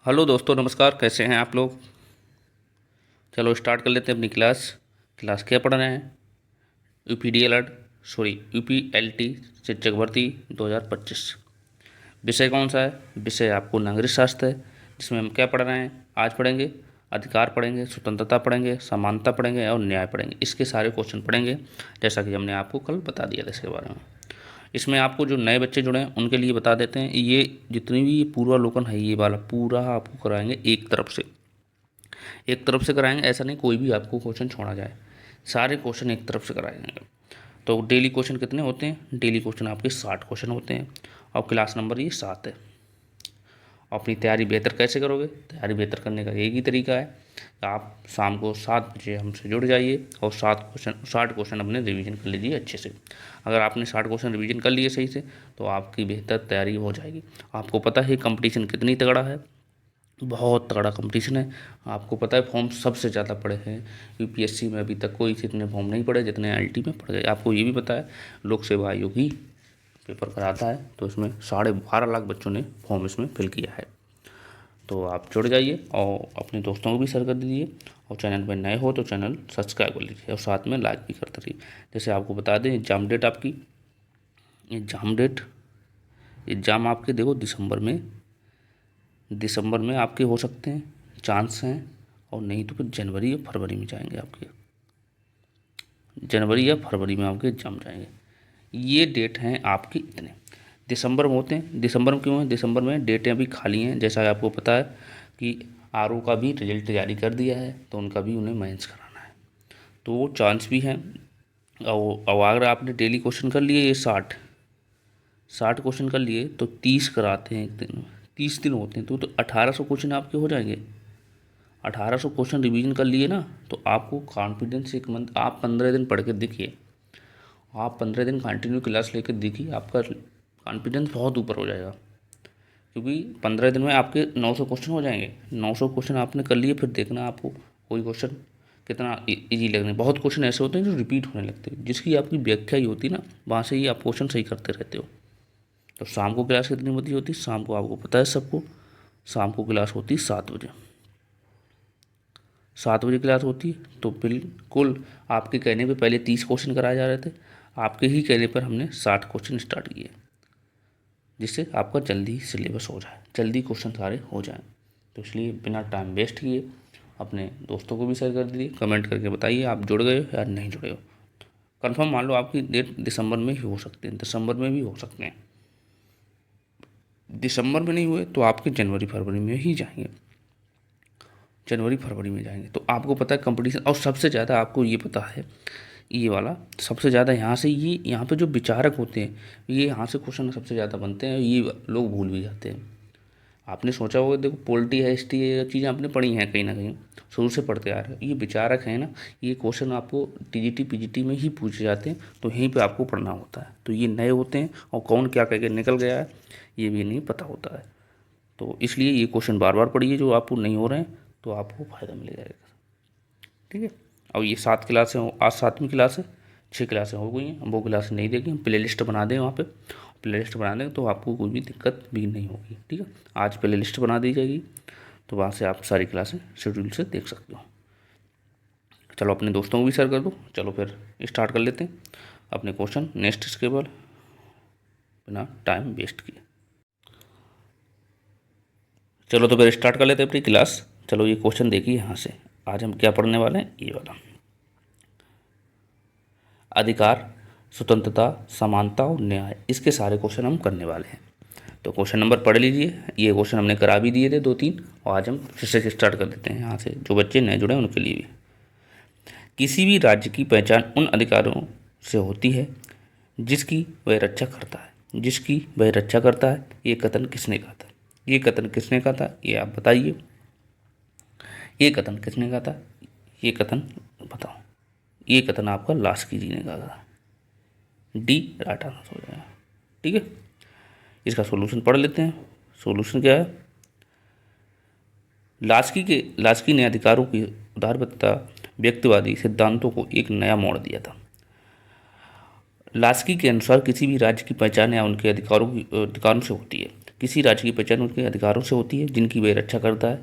Hello दोस्तों, नमस्कार। कैसे हैं आप लोग? चलो स्टार्ट कर लेते हैं अपनी क्लास क्या पढ़ रहे हैं? यूपीएलटी शिक्षक भर्ती 2025। विषय कौन सा है? विषय आपको नागरिक शास्त्र है, जिसमें हम क्या पढ़ रहे हैं? आज पढ़ेंगे अधिकार, पढ़ेंगे स्वतंत्रता, पढ़ेंगे समानता, पढ़ेंगे और न्याय पढ़ेंगे। इसके सारे क्वेश्चन पढ़ेंगे, जैसा कि हमने आपको कल बता दिया था इसके बारे में। इसमें आपको जो नए बच्चे जुड़े हैं उनके लिए बता देते हैं, ये जितनी भी ये पूर्वावलोकन है, ये वाला पूरा आपको कराएंगे एक तरफ से कराएंगे। ऐसा नहीं कोई भी आपको क्वेश्चन छोड़ा जाए, सारे क्वेश्चन एक तरफ से कराएंगे। तो डेली क्वेश्चन कितने होते हैं? डेली क्वेश्चन आपके 60 क्वेश्चन होते हैं और क्लास नंबर ये 7 है। अपनी तैयारी बेहतर कैसे करोगे? तैयारी बेहतर करने का एक ही तरीका है, आप शाम को 7 बजे हमसे जुड़ जाइए और 60 क्वेश्चन अपने रिवीजन कर लीजिए अच्छे से। अगर आपने 60 क्वेश्चन रिवीजन कर लिए सही से, तो आपकी बेहतर तैयारी हो जाएगी। आपको पता है कंपटीशन कितनी तगड़ा है, बहुत तगड़ा कंपटीशन है। आपको पता है फॉर्म सबसे ज़्यादा पड़े हैं यूपीएससी में, अभी तक कोई इतने फॉर्म नहीं पड़े जितने एलटी में पड़ गए। आपको ये भी पता है लोक सेवा आयोग ही पेपर कराता है, तो इसमें 12.5 लाख बच्चों ने फॉर्म इसमें फिल किया है। तो आप जुड़ जाइए और अपने दोस्तों को भी शेयर कर दीजिए, और चैनल पर नए हो तो चैनल सब्सक्राइब कर लीजिए और साथ में लाइक भी करते रहिए। जैसे आपको बता दें एग्ज़ाम डेट आपकी, एग्ज़ाम आपके देखो दिसंबर में आपके हो सकते हैं, चांस हैं, और नहीं तो फिर जनवरी या फरवरी में जाएंगे आपके, जनवरी या फरवरी में आपके एग्जाम जाएंगे। ये डेट हैं आपके इतने दिसंबर में होते हैं। दिसंबर में क्यों है? दिसंबर में डेटें अभी खाली हैं, जैसा आपको पता है कि आरओ का भी रिजल्ट जारी कर दिया है, तो उनका भी उन्हें मेंस कराना है, तो वो चांस भी हैं। और अगर आपने डेली क्वेश्चन कर लिए ये 60 क्वेश्चन कर लिए, तो 30 कराते हैं एक दिन में, 30 दिन होते हैं, तो 1800 क्वेश्चन आपके हो जाएंगे। 1800 क्वेश्चन रिवीजन कर लिए ना, तो आपको कॉन्फिडेंस एक मंथ, आप 15 दिन पढ़ के देखिए, आप 15 दिन कंटिन्यू क्लास लेकर देखिए, आपका कॉन्फिडेंस बहुत ऊपर हो जाएगा। क्योंकि 15 दिन में आपके 900 क्वेश्चन हो जाएंगे। 900 क्वेश्चन आपने कर लिए, फिर देखना आपको कोई क्वेश्चन कितना ईजी लगने। बहुत क्वेश्चन ऐसे होते हैं जो रिपीट होने लगते हैं, जिसकी आपकी व्याख्या ही होती है ना, वहाँ से ही आप क्वेश्चन सही करते रहते हो। तो शाम को क्लास कितनी बजे होती है? शाम को आपको पता है सबको, शाम को क्लास होती है 7 बजे। 7 बजे क्लास होती है, तो बिल्कुल आपके कहने पे पहले 30 क्वेश्चन कराए जा रहे थे, आपके ही कहने पर हमने 60 क्वेश्चन स्टार्ट किए, जिससे आपका जल्दी सिलेबस हो जाए, जल्दी क्वेश्चन सारे हो जाएं। तो इसलिए बिना टाइम वेस्ट किए अपने दोस्तों को भी शेयर कर दीजिए, कमेंट करके बताइए आप जुड़ गए हो या नहीं जुड़े हो। कंफर्म मान लो आपकी डेट दिसंबर में ही हो सकती है, दिसंबर में भी हो सकते हैं। दिसंबर में नहीं हुए तो आपके जनवरी फरवरी में ही जाएंगे, जनवरी फरवरी में जाएंगे। तो आपको पता है कंपटीशन, और सबसे ज़्यादा आपको ये पता है, ये वाला सबसे ज़्यादा यहाँ से, ये यहाँ पे जो विचारक होते हैं, ये यहाँ से क्वेश्चन सबसे ज़्यादा बनते हैं, ये लोग भूल भी जाते हैं। आपने सोचा होगा, देखो पॉलिटी है, हिस्ट्री है, ये चीज़ें आपने पढ़ी हैं कहीं ना कहीं, शुरू से पढ़ते आ रहे हैं। ये विचारक हैं ना, ये क्वेश्चन आपको टीजीटी पीजीटी में ही पूछे जाते हैं, तो यहीं पे आपको पढ़ना होता है। तो ये नए होते हैं और कौन क्या कह के निकल गया है ये भी नहीं पता होता है, तो इसलिए ये क्वेश्चन बार बार पढ़िए, जो आपको नहीं हो रहे हैं तो आपको फ़ायदा मिल जाएगा। ठीक है। और ये 7 क्लासें हो, आज 7वीं क्लास है, 6 क्लासें हो गई हैं, हम वो क्लासें नहीं देखें, हम प्ले लिस्ट बना दें, वहाँ पे प्ले लिस्ट बना दें तो आपको कोई भी दिक्कत भी नहीं होगी। ठीक है, आज प्ले लिस्ट बना दी जाएगी, तो वहाँ से आप सारी क्लासें शेड्यूल से देख सकते हो। चलो अपने दोस्तों को भी शेयर कर दो। चलो फिर स्टार्ट कर लेते हैं अपने क्वेश्चन नेक्स्ट इसके बाद, बिना टाइम वेस्ट किए। चलो तो फिर स्टार्ट कर लेते हैं अपनी क्लास। चलो ये क्वेश्चन देखिए यहाँ से, आज हम क्या पढ़ने वाले हैं, ये वाला अधिकार, स्वतंत्रता, समानता और न्याय, इसके सारे क्वेश्चन हम करने वाले हैं। तो क्वेश्चन नंबर पढ़ लीजिए, ये क्वेश्चन हमने करा भी दिए थे 2-3, और आज हम फिर से स्टार्ट कर देते हैं यहाँ से, जो बच्चे नए जुड़े हैं उनके लिए भी। किसी भी राज्य की पहचान उन अधिकारों से होती है जिसकी वह रक्षा करता है, जिसकी वह रक्षा करता है। ये कथन किसने कहा था? ये कथन किसने कहा था, ये आप बताइए। ये कथन किसने कहा था? ये कथन बताओ। ये कथन आपका लास्की जी ने कहा था। डी राइट आंसर हो जाएगा। ठीक है, इसका सॉल्यूशन पढ़ लेते हैं। सॉल्यूशन क्या है? लास्की ने अधिकारों की उदारता व्यक्तिवादी सिद्धांतों को एक नया मोड़ दिया था। लास्की के अनुसार किसी भी राज्य की पहचान या उनके अधिकारों से होती है। किसी राज्य की पहचान उनके अधिकारों से होती है जिनकी वह रक्षा करता है।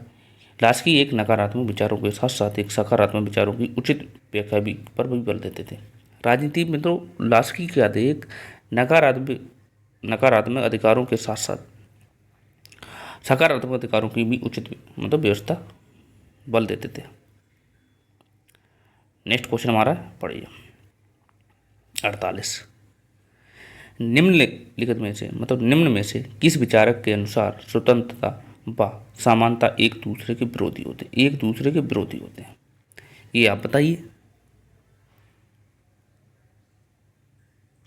लास्की एक नकारात्मक विचारों के साथ साथ एक सकारात्मक विचारों की उचित व्याख्या भी पर भी बल देते थे। राजनीति में तो लास्की क्या थे, एक नकारात्मक अधिकारों के साथ साथ सकारात्मक अधिकारों की भी उचित व्यवस्था बल देते थे। नेक्स्ट क्वेश्चन हमारा पढ़िए 48। निम्नलिखित में से निम्न में से किस विचारक के अनुसार स्वतंत्रता व समानता एक दूसरे के विरोधी होते हैं? ये आप बताइए,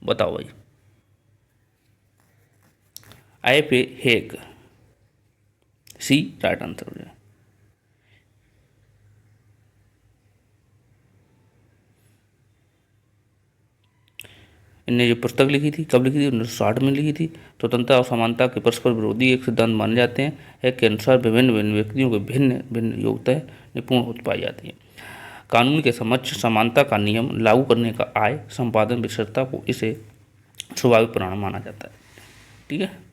बताओ भाई। पे हेग, सी राइट आंसर हो जाए। इनने जो पुस्तक लिखी थी, कब लिखी थी? 1960 में लिखी थी। स्वतंत्रता और समानता के परस्पर विरोधी एक सिद्धांत माने जाते हैं के अनुसार विभिन्न विभिन्न व्यक्तियों के भिन्न भिन्न योग्यताएं निपुण हो पाई जाती हैं। कानून के समक्ष समानता का नियम लागू करने का आय संपादन विशेषता को इसे स्वाभाविक परिणाम माना जाता है। ठीक है,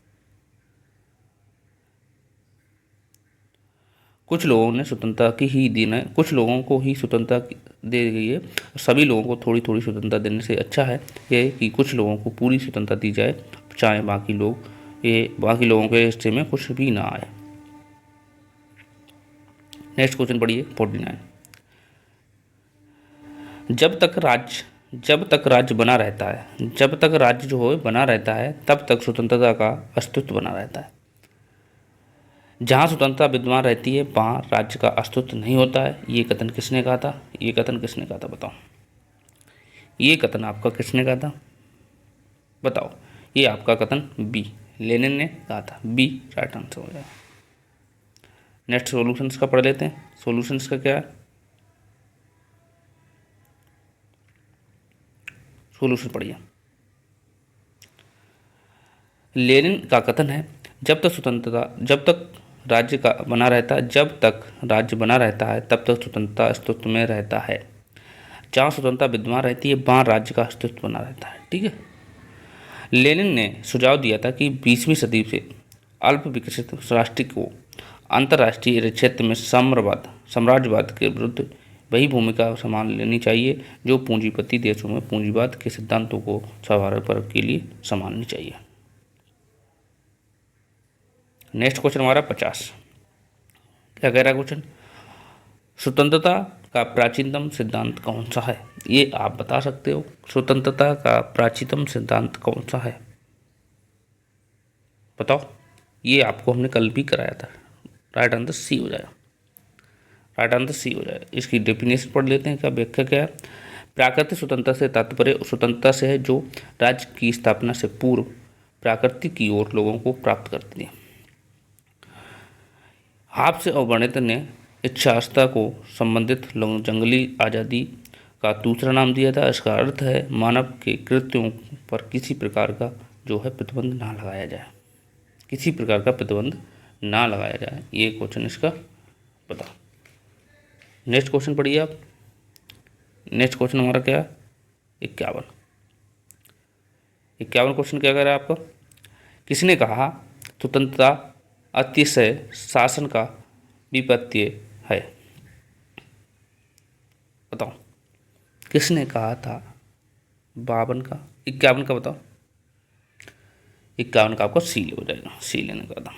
कुछ लोगों ने स्वतंत्रता की ही देना है, कुछ लोगों को ही स्वतंत्रता दे गई है, सभी लोगों को थोड़ी थोड़ी स्वतंत्रता देने से अच्छा है ये कि कुछ लोगों को पूरी स्वतंत्रता दी जाए, चाहे बाकी लोगों के हिस्से में कुछ भी ना आए। नेक्स्ट क्वेश्चन पढ़िए 49। जब तक राज्य बना रहता है, जब तक राज्य जो है बना रहता है, तब तक स्वतंत्रता का अस्तित्व बना रहता है। जहाँ स्वतंत्रता विद्यमान रहती है वहाँ राज्य का अस्तित्व नहीं होता है। ये कथन किसने कहा था? बताओ। ये कथन आपका किसने कहा था? बताओ। ये आपका कथन बी, लेनिन ने कहा था। बी राइट आंसर हो जाएगा। नेक्स्ट सॉल्यूशंस का पढ़ लेते हैं। सॉल्यूशंस का क्या है? सॉल्यूशन पढ़िए। लेनिन का कथन है जब तक राज्य बना रहता है तब तक स्वतंत्रता अस्तित्व में रहता है। जहाँ स्वतंत्रता विद्यमान रहती है वहाँ राज्य का अस्तित्व बना रहता है। ठीक है, लेनिन ने सुझाव दिया था कि 20वीं सदी से अल्प विकसित राष्ट्र को अंतर्राष्ट्रीय क्षेत्र में साम्राज्यवाद के विरुद्ध वही भूमिका संभाल लेनी चाहिए जो पूंजीपति देशों में पूंजीवाद के सिद्धांतों को स्वाभाविक वर्ग के लिए संभालनी चाहिए। नेक्स्ट क्वेश्चन हमारा 50। क्या कह रहा है क्वेश्चन? स्वतंत्रता का प्राचीनतम सिद्धांत कौन सा है? ये आप बता सकते हो। स्वतंत्रता का प्राचीनतम सिद्धांत कौन सा है? बताओ। ये आपको हमने कल भी कराया था। राइट आंसर सी हो जाएगा। इसकी डेफिनेशन पढ़ लेते हैं। क्या व्याख्या क्या है? प्राकृतिक स्वतंत्रता से तात्पर्य स्वतंत्रता से है जो राज्य की स्थापना से पूर्व प्राकृतिक की ओर लोगों को प्राप्त करती है। हाब्स और बर्नेट ने इच्छास्था को संबंधित जंगली आज़ादी का दूसरा नाम दिया था। इसका अर्थ है मानव के कृत्यों पर किसी प्रकार का प्रतिबंध ना लगाया जाए। ये क्वेश्चन इसका बताओ। नेक्स्ट क्वेश्चन पढ़िए आप। नेक्स्ट क्वेश्चन हमारा क्या है? 51 क्वेश्चन क्या कह रहा है आपका? किसने कहा स्वतंत्रता अतिशय शासन का विपत्ति है? बताओ। किसने कहा था? 52 का, 51 का बताओ। 51 का आपका सी हो जाएगा। सी लेने का था।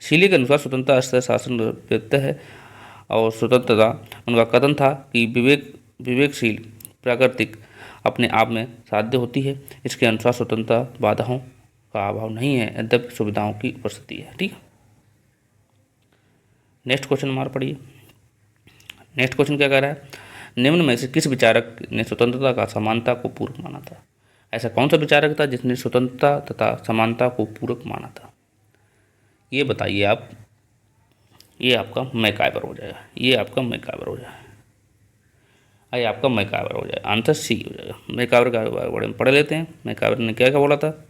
शीले के अनुसार स्वतंत्रता अतिशय शासन विपत्ति है और स्वतंत्रता उनका कथन था कि विवेकशील प्राकृतिक अपने आप में साध्य होती है। इसके अनुसार स्वतंत्रता बाधाओं का अभाव नहीं है, यद्यपि सुविधाओं की उपस्थिति है। ठीक है, नेक्स्ट क्वेश्चन हमारा पढ़िए। नेक्स्ट क्वेश्चन क्या कह रहा है? निम्न में से किस विचारक ने स्वतंत्रता का समानता को पूरक माना था? ऐसा कौन सा विचारक था जिसने स्वतंत्रता तथा समानता को पूरक माना था? ये बताइए आप। ये आपका मैकाइवर हो जाएगा। आंसर सी हो जाएगा। मैकाइवर के बारे में पढ़ लेते हैं। मैकाइवर ने क्या बोला था?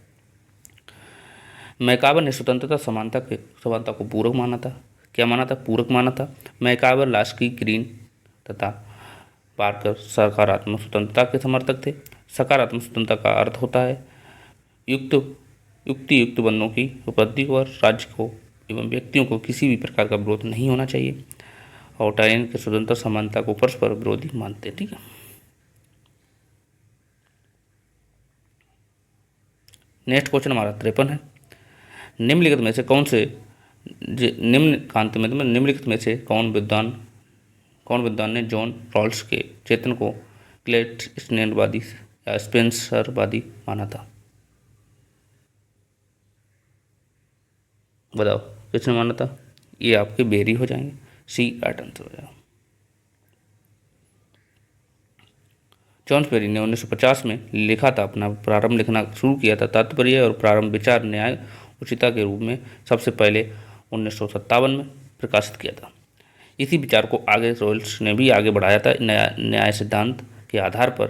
मैकाइवर ने स्वतंत्रता समानता को पूरक माना था। क्या माना था? पूरक माना था। मैकाइवर, लास्की, ग्रीन तथा पार्कर सकारात्मक स्वतंत्रता के समर्थक थे। सकारात्मक स्वतंत्रता का अर्थ होता है युक्त युक्ति युक्त बंधनों की उपलब्धि को और राज्य को एवं व्यक्तियों को किसी भी प्रकार का विरोध नहीं होना चाहिए और टाइन के स्वतंत्र समानता को परस्पर विरोधी मानते हैं। ठीक है, नेक्स्ट क्वेश्चन हमारा 53 है। निम्नलिखित में से कौन से निम्नलिखित में से कौन विद्वान ने जॉन रॉल्स के चेतन को क्लेटस्टनेरवादी या स्पेंसरवादी माना था? बताओ किसने माना था? ये आपके बेरी हो जाएंगे, सी राइट आंसर हो जाएगा। जॉन बेरी ने 1950 में लिखा था, अपना प्रारंभ लिखना शुरू किया था। तात्पर्य और प्रारंभ विचार न्याय उचिता के रूप में सबसे पहले 1957 में प्रकाशित किया था। इसी विचार को आगे रॉल्स ने भी आगे बढ़ाया था। न्याय सिद्धांत के आधार पर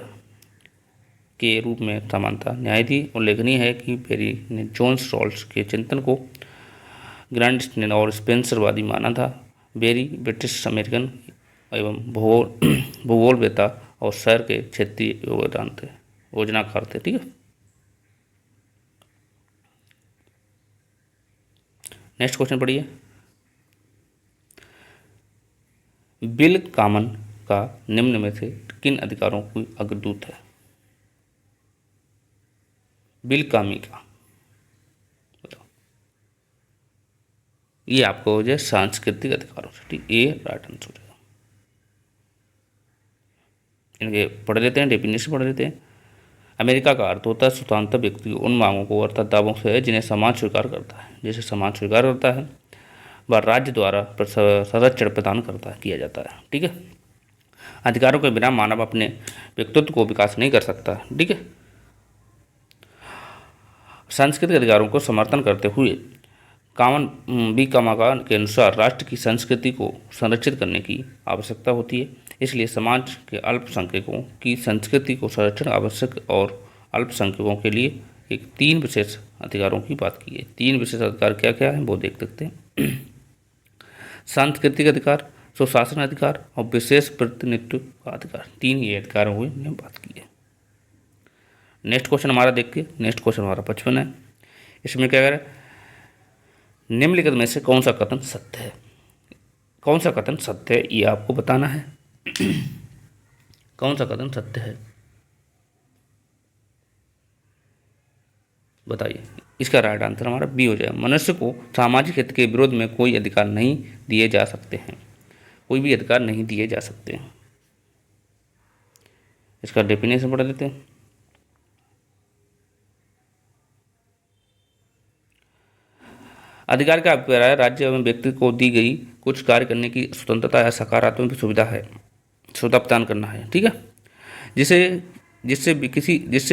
के रूप में समानता न्याय थी। उल्लेखनीय है कि बेरी ने जॉन्स रॉल्स के चिंतन को ग्रांड और स्पेंसरवादी माना था। बेरी ब्रिटिश अमेरिकन एवं भूगोलवेत्ता और शहर के क्षेत्रीय योजनाकार थे। ठीक है, नेक्स्ट क्वेश्चन पढ़िए। बिल कामन का निम्न में से किन अधिकारों की अग्रदूत है? बिल कामी का, बताओ। ये आपको हो जाए सांस्कृतिक अधिकारों से। ठीक, ये राइट आंसर हो जाएगा। इनके पढ़ लेते हैं, डेफिनेशन पढ़ लेते हैं। अमेरिका का अर्थ होता है स्वतंत्र व्यक्ति उन मांगों को अर्थात दावों से है जिन्हें समाज स्वीकार करता है। जैसे समाज स्वीकार करता है वह राज्य द्वारा संरक्षण प्रदान किया जाता है। ठीक है, अधिकारों के बिना मानव अपने व्यक्तित्व को विकास नहीं कर सकता। ठीक है, सांस्कृतिक अधिकारों को समर्थन करते हुए कामाका के अनुसार राष्ट्र की संस्कृति को संरक्षित करने की आवश्यकता होती है। इसलिए समाज के अल्पसंख्यकों की संस्कृति को संरक्षण आवश्यक और अल्पसंख्यकों के लिए एक 3 विशेष अधिकारों की बात की है। 3 विशेष अधिकार क्या क्या है वो देख सकते हैं। सांस्कृतिक अधिकार, सुशासन अधिकार और विशेष प्रतिनिधित्व का अधिकार। 3 ये अधिकार हुए हमने बात की है। नेक्स्ट क्वेश्चन हमारा देखिए। नेक्स्ट क्वेश्चन हमारा 55 है। इसमें क्या करें, निम्नलिखित में से कौन सा कथन सत्य है? कौन सा कथन सत्य है ये आपको बताना है। कौन सा कथन सत्य है बताइए। इसका राइट आंसर हमारा बी हो जाएगा। मनुष्य को सामाजिक हित के विरोध में कोई अधिकार नहीं दिए जा सकते हैं। कोई भी अधिकार नहीं दिए जा सकते हैं। इसका डेफिनेशन पढ़ लेते हैं। अधिकार का अभिप्राय राज्य एवं व्यक्ति को दी गई कुछ कार्य करने की स्वतंत्रता या सकारात्मक सुविधा प्रदान करना है। ठीक है, जिससे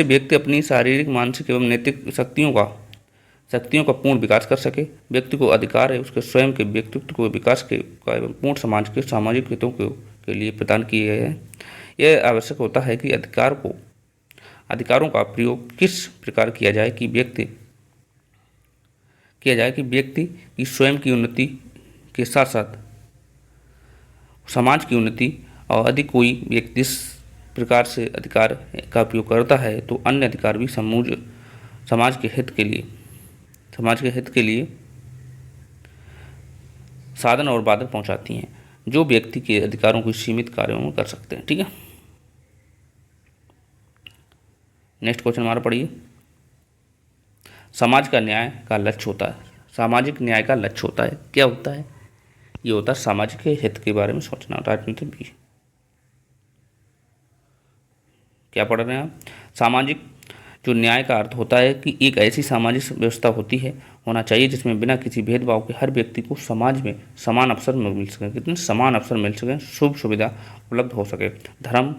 व्यक्ति अपनी शारीरिक, मानसिक एवं नैतिक शक्तियों का पूर्ण विकास कर सके। व्यक्ति को अधिकार है उसके स्वयं के व्यक्तित्व को विकास का एवं पूर्ण समाज के सामाजिक हितों के लिए प्रदान किए गए हैं। यह आवश्यक होता है कि अधिकारों का प्रयोग किस प्रकार किया जाए कि व्यक्ति की स्वयं की उन्नति के साथ साथ समाज की उन्नति और अधिक कोई व्यक्ति इस प्रकार से अधिकार का उपयोग करता है तो अन्य अधिकार भी समाज के हित के लिए साधन और बाधक पहुंचाती हैं जो व्यक्ति के अधिकारों को सीमित कार्यों में कर सकते हैं। ठीक है, नेक्स्ट क्वेश्चन हमारा पढ़िए। सामाजिक न्याय का लक्ष्य होता है क्या होता है? ये होता है सामाजिक हित के बारे में सोचना। राजनीति भी क्या पढ़ रहे हैं आप? सामाजिक जो न्याय का अर्थ होता है कि एक ऐसी सामाजिक व्यवस्था होना चाहिए जिसमें बिना किसी भेदभाव के हर व्यक्ति को समाज में समान अवसर मिल सके। कितने समान अवसर मिल सके, शुभ सुविधा उपलब्ध हो सके। धर्म,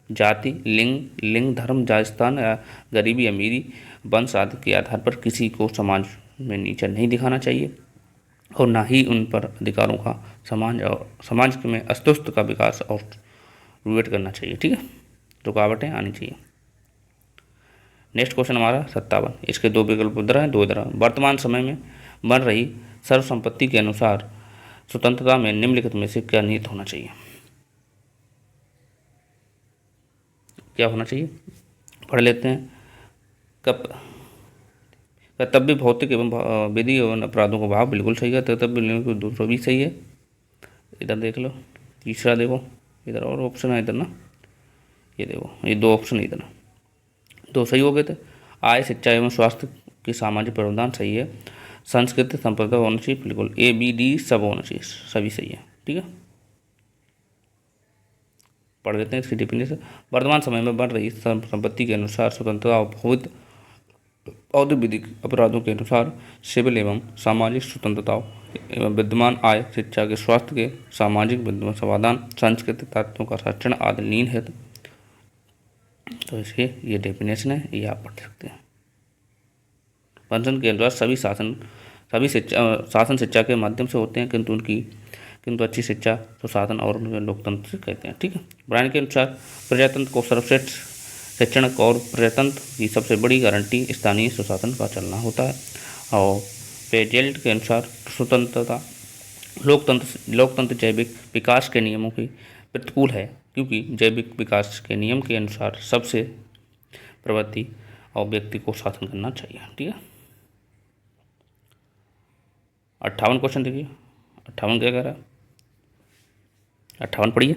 जाति, लिंग, धर्म, जातिस्थान या गरीबी, अमीरी, वंश आदि के आधार पर किसी को समाज में नीचा नहीं दिखाना चाहिए और ना ही उन पर अधिकारों का समाज में अस्तित्व का विकास और रुएट करना चाहिए। ठीक है, रुकावटें आनी चाहिए। नेक्स्ट क्वेश्चन हमारा 57। इसके 2 विकल्प उधर हैं, 2 इधर। वर्तमान समय में बन रही सर्वसंपत्ति के अनुसार स्वतंत्रता में निम्नलिखित में से क्या निहित होना चाहिए? क्या होना चाहिए पढ़ लेते हैं। कर्तव्य भौतिक एवं विधि एवं अपराधों का भाव बिल्कुल सही है। कर्तव्य लिंग दूसरा भी सही है। इधर देख लो, तीसरा देखो, इधर और ऑप्शन है इधर ना, ये देखो, ये दो ऑप्शन इधर दो सही हो गए थे। आय, शिक्षा एवं स्वास्थ्य की सामाजिक प्रावधान सही है। संस्कृति संप्रदाय होना चाहिए, बिल्कुल ए बी डी सब होना चाहिए, सभी सही है। ठीक है, पढ़ लेते हैं इसकी डिफिनेशन। वर्तमान समय में बढ़ रही संपत्ति के अनुसार स्वतंत्रता और भौतिक औद्योगिक अपराधों के अनुसार सिविल एवं सामाजिक स्वतंत्रताओं एवं विद्यमान आय, शिक्षा के, स्वास्थ्य के, सामाजिक विद्यमान समाधान, सांस्कृतिक तत्वों का संरक्षण आदि लीन है। तो इसके ये डेफिनेशन है, ये आप पढ़ सकते हैं। पंचन के अनुसार सभी शासन शिक्षा के माध्यम से होते हैं, किंतु अच्छी शिक्षा तो साधन और लोकतंत्र से कहते हैं। ठीक है, ब्रायन के अनुसार प्रजातंत्र को सर्वश्रेष्ठ शैक्षणिक और प्रजातंत्र की सबसे बड़ी गारंटी स्थानीय सुशासन का चलना होता है। और पेजेल्ट के अनुसार स्वतंत्रता लोकतंत्र जैविक विकास के नियमों के प्रतिकूल है, क्योंकि जैविक विकास के नियम के अनुसार सबसे प्रवृत्ति और व्यक्ति को शासन करना चाहिए। ठीक है, 58 क्वेश्चन देखिए, 58 क्या कह रहा है, 58 पढ़िए।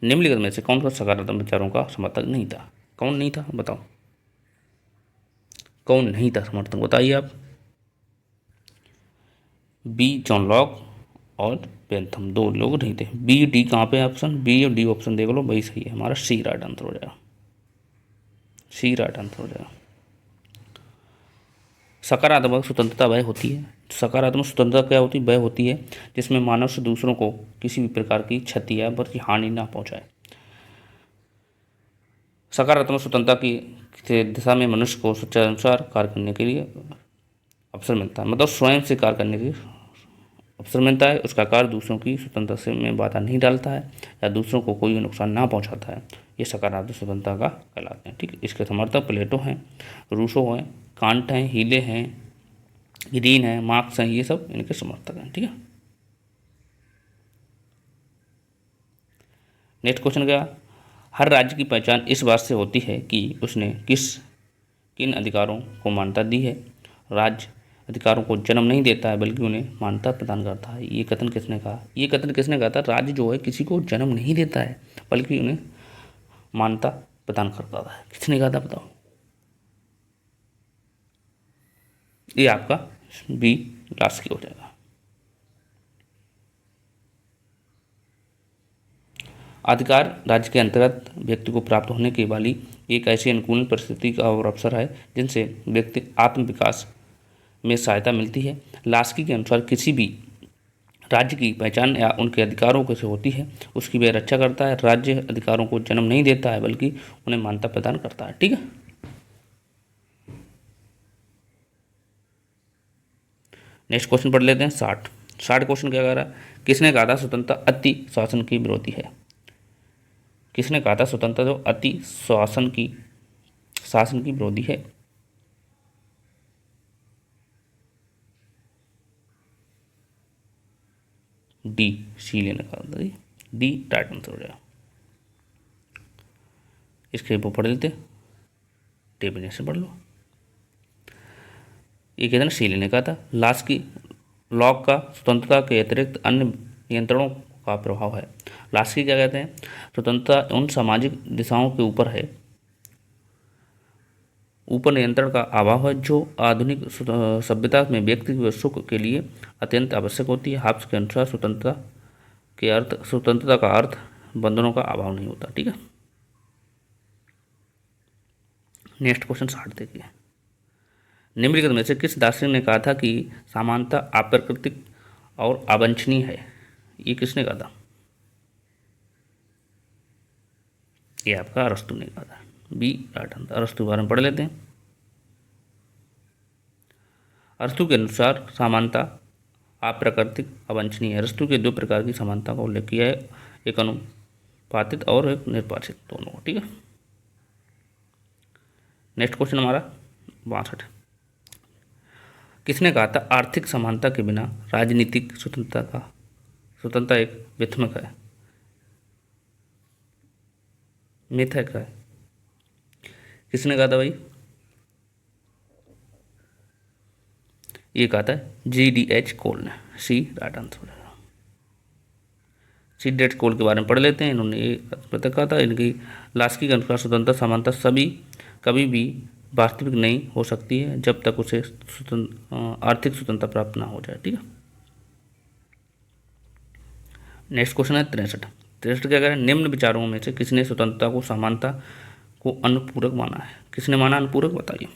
निम्नलिखित में से कौन सा सकारात्मक विचारों का समर्थक नहीं था? कौन नहीं था बताओ, कौन नहीं था समर्थक, बताइए आप। बी जॉन लॉक और बेंथम, दो लोग नहीं थे। बी डी कहाँ पे ऑप्शन, बी और डी ऑप्शन देख लो, वही सही है हमारा, सी राइट आंसर हो जाएगा, सी राइट आंसर हो जाएगा। सकारात्मक स्वतंत्रता वह होती है, सकारात्मक स्वतंत्रता क्या होती है, वह होती है जिसमें मानव से दूसरों को किसी भी प्रकार की क्षति या बल्कि हानि ना पहुंचाए। सकारात्मक स्वतंत्रता की दिशा में मनुष्य को सोचानुसार कार्य करने के लिए अवसर मिलता है, मतलब स्वयं से कार्य करने के अवसर मिलता है। उसका कार्य दूसरों की स्वतंत्रता से में बाधा नहीं डालता है या दूसरों को कोई नुकसान ना पहुंचाता है। ये सकारात्मक स्वतंत्रता का कहलाते हैं। ठीक है, इसके समर्थक प्लेटो हैं, रूसो हैं, कांट हैं, हीले हैं, ग्रीन है, मार्क्स हैं, ये सब इनके समर्थक हैं। ठीक है, नेक्स्ट क्वेश्चन क्या, हर राज्य की पहचान इस बात से होती है कि उसने किन अधिकारों को मान्यता दी है। राज्य अधिकारों को जन्म नहीं देता है बल्कि उन्हें मान्यता प्रदान करता है। ये कथन किसने कहा, ये कथन किसने कहा था, राज्य जो है किसी को जन्म नहीं देता है बल्कि उन्हें मान्यता प्रदान करता है, किसने कहा था बताओ। ये आपका बी लास्ट की हो जाएगा। अधिकार राज्य के अंतर्गत व्यक्ति को प्राप्त होने की वाली एक ऐसी अनुकूल परिस्थिति का और अवसर है जिनसे व्यक्ति आत्म विकास में सहायता मिलती है। लास्की के अनुसार किसी भी राज्य की पहचान या उनके अधिकारों कैसे होती है, उसकी वह रक्षा करता है। राज्य अधिकारों को जन्म नहीं देता है बल्कि उन्हें मान्यता प्रदान करता है। ठीक है, नेक्स्ट क्वेश्चन पढ़ लेते हैं। 60 क्वेश्चन क्या कह रहा है, किसने कहा था स्वतंत्रता अति शासन की विरोधी है। किसने कहा था स्वतंत्रता जो अति शासन की विरोधी है। डी सी लेने का, डी राइट आंसर हो जाएगा। इसके वो पढ़ लेते, डेफिनेशन पढ़ लो। ये कहते हैं सी लेने का था, लास्ट की लॉक का स्वतंत्रता के अतिरिक्त अन्य नियंत्रणों का प्रभाव है। लास्ट की क्या कहते हैं, स्वतंत्रता उन सामाजिक दिशाओं के ऊपर है, ऊपर नियंत्रण का अभाव है जो आधुनिक सभ्यता में व्यक्ति के सुख के लिए अत्यंत आवश्यक होती है। हाब्स के अनुसार स्वतंत्रता का अर्थ बंधनों का अभाव नहीं होता। ठीक है, नेक्स्ट क्वेश्चन 60 देखिए। निम्नलिखित में से किस दार्शनिक ने कहा था कि समानता अप्राकृतिक और अवांछनीय है। ये किसने कहा था, ये आपका अरस्तु ने कहा था, बी राइट आंसर। अरस्तु के बारे में पढ़ लेते हैं। अरस्तु के अनुसार समानता अप्राकृतिक अवांछनीय है। अरस्तु के दो प्रकार की समानता का उल्लेख किया है, एक अनुपातित और एक निर्वाचित, दोनों। ठीक है, नेक्स्ट क्वेश्चन हमारा 62। किसने कहा था आर्थिक समानता के बिना राजनीतिक स्वतंत्रता एक मिथक है, मिथक है। किसने कहा था भाई, ये कहा था GDH कोल ने, सी राइट आंसर हो जाएगा। GDH कोल के बारे में पढ़ लेते हैं। इन्होंने ये पता कहा था, इनकी लास्की के अनुसार स्वतंत्रता समानता सभी कभी भी वास्तविक नहीं हो सकती है जब तक उसे आर्थिक स्वतंत्रता प्राप्त ना हो जाए। ठीक है, नेक्स्ट क्वेश्चन है 63 क्या कह रहे हैं, निम्न विचारों में से किसने स्वतंत्रता को समानता को अनुपूरक माना है। किसने माना अनुपूरक, बताइए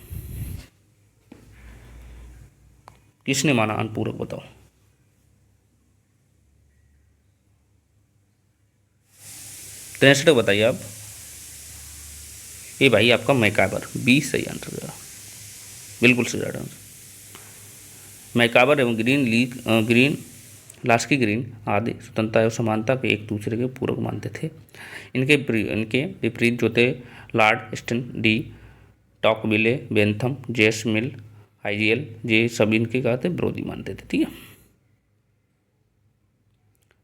किसने माना अनुपूरक, बताओ। 63 बताइए आप। ये भाई आपका मैकाबर, 20 सही आंसर है, बिल्कुल सही आंसर। मैकाबर एवं ग्रीन लास्की ग्रीन आदि स्वतंत्रता एवं समानता के एक दूसरे के पूरक मानते थे। इनके विपरीत जो थे Lord Austin, de Tocqueville, Bentham, JS Mill, IGL, ये सभी इनके क्या थे, विरोधी मानते थे। ठीक है,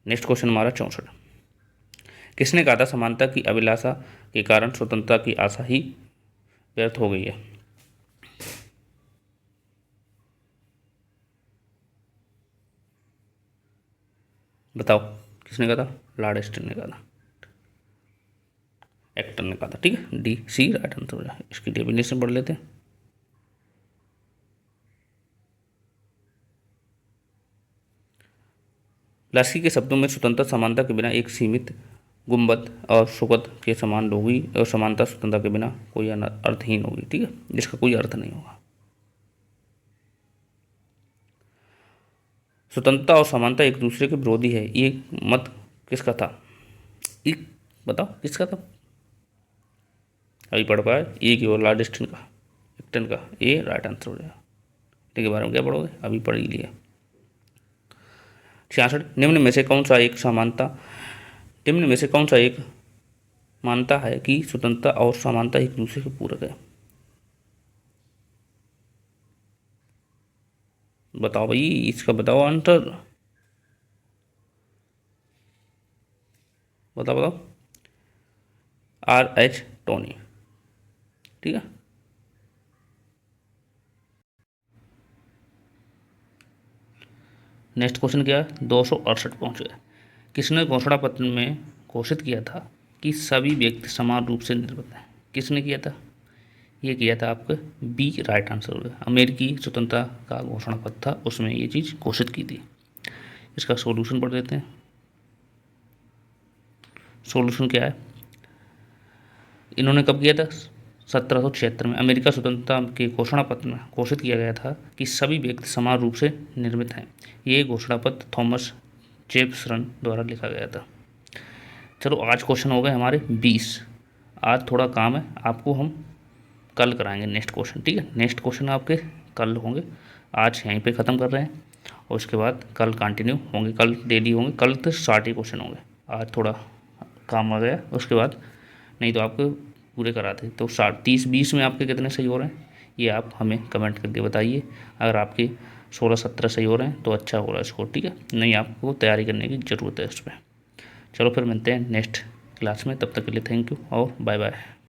नेक्स्ट क्वेश्चन हमारा 64। किसने कहा था समानता की अभिलाषा के कारण स्वतंत्रता की आशा ही व्यर्थ हो गई है। बताओ किसने कहा था, लॉर्ड स्टन ने कहा था, एक्टर ने कहा था। ठीक है, डी सी राइट आंसर हो जाए। इसकी डेफिनेशन पढ़ लेते हैं। लास्की के शब्दों में स्वतंत्रता समानता के बिना एक सीमित गुंबद और सुगत के समान होगी और समानता स्वतंत्रता के बिना कोई अर्थहीन होगी। ठीक है, जिसका कोई अर्थ नहीं होगा। स्वतंत्रता और समानता एक दूसरे के विरोधी है, ये मत किसका था, एक बताओ किसका था। अभी पढ़ पाए, ये की लॉर्ड स्टन का, एक्टन का, ये राइट आंसर हो जाएगा। इसके बारे में क्या पढ़ोगे, अभी पढ़ ही लिया। 66 निम्न में से कौन सा एक मानता है कि स्वतंत्रता और समानता एक दूसरे के पूरक है। बताओ भाई, इसका बताओ आंसर, बताओ। RH Tony. ठीक है, नेक्स्ट क्वेश्चन क्या है, 268 पहुंचे। किसने घोषणा पत्र में घोषित किया था कि सभी व्यक्ति समान रूप से निर्भर हैं। किसने किया था, ये किया था आपका बी राइट आंसर होगा। अमेरिकी स्वतंत्रता का घोषणा पत्र था, उसमें ये चीज़ घोषित की थी। इसका सॉल्यूशन पढ़ देते हैं। सॉल्यूशन क्या है, इन्होंने कब किया था, 1776 में अमेरिका स्वतंत्रता के घोषणा पत्र में घोषित किया गया था कि सभी व्यक्ति समान रूप से निर्मित हैं। ये घोषणा पत्र थॉमस जेफरसन द्वारा लिखा गया था। चलो आज क्वेश्चन हो गए हमारे 20। आज थोड़ा काम है, आपको हम कल कराएंगे नेक्स्ट क्वेश्चन। ठीक है, नेक्स्ट क्वेश्चन आपके कल होंगे। आज यहीं पे ख़त्म कर रहे हैं और उसके बाद कल कंटिन्यू होंगे, कल डेली होंगे। कल तो 60 ही क्वेश्चन होंगे, आज थोड़ा काम आ गया, उसके बाद नहीं तो आपको पूरे कराते। तो 30-20 में आपके कितने सही हो रहे हैं, ये आप हमें कमेंट करके बताइए। अगर आपके 16-17 सही हो रहे हैं तो अच्छा हो रहा है स्कोर। ठीक है, नहीं आपको तैयारी करने की ज़रूरत है उस पर। चलो फिर मिलते हैं नेक्स्ट क्लास में, तब तक के लिए थैंक यू और बाय बाय।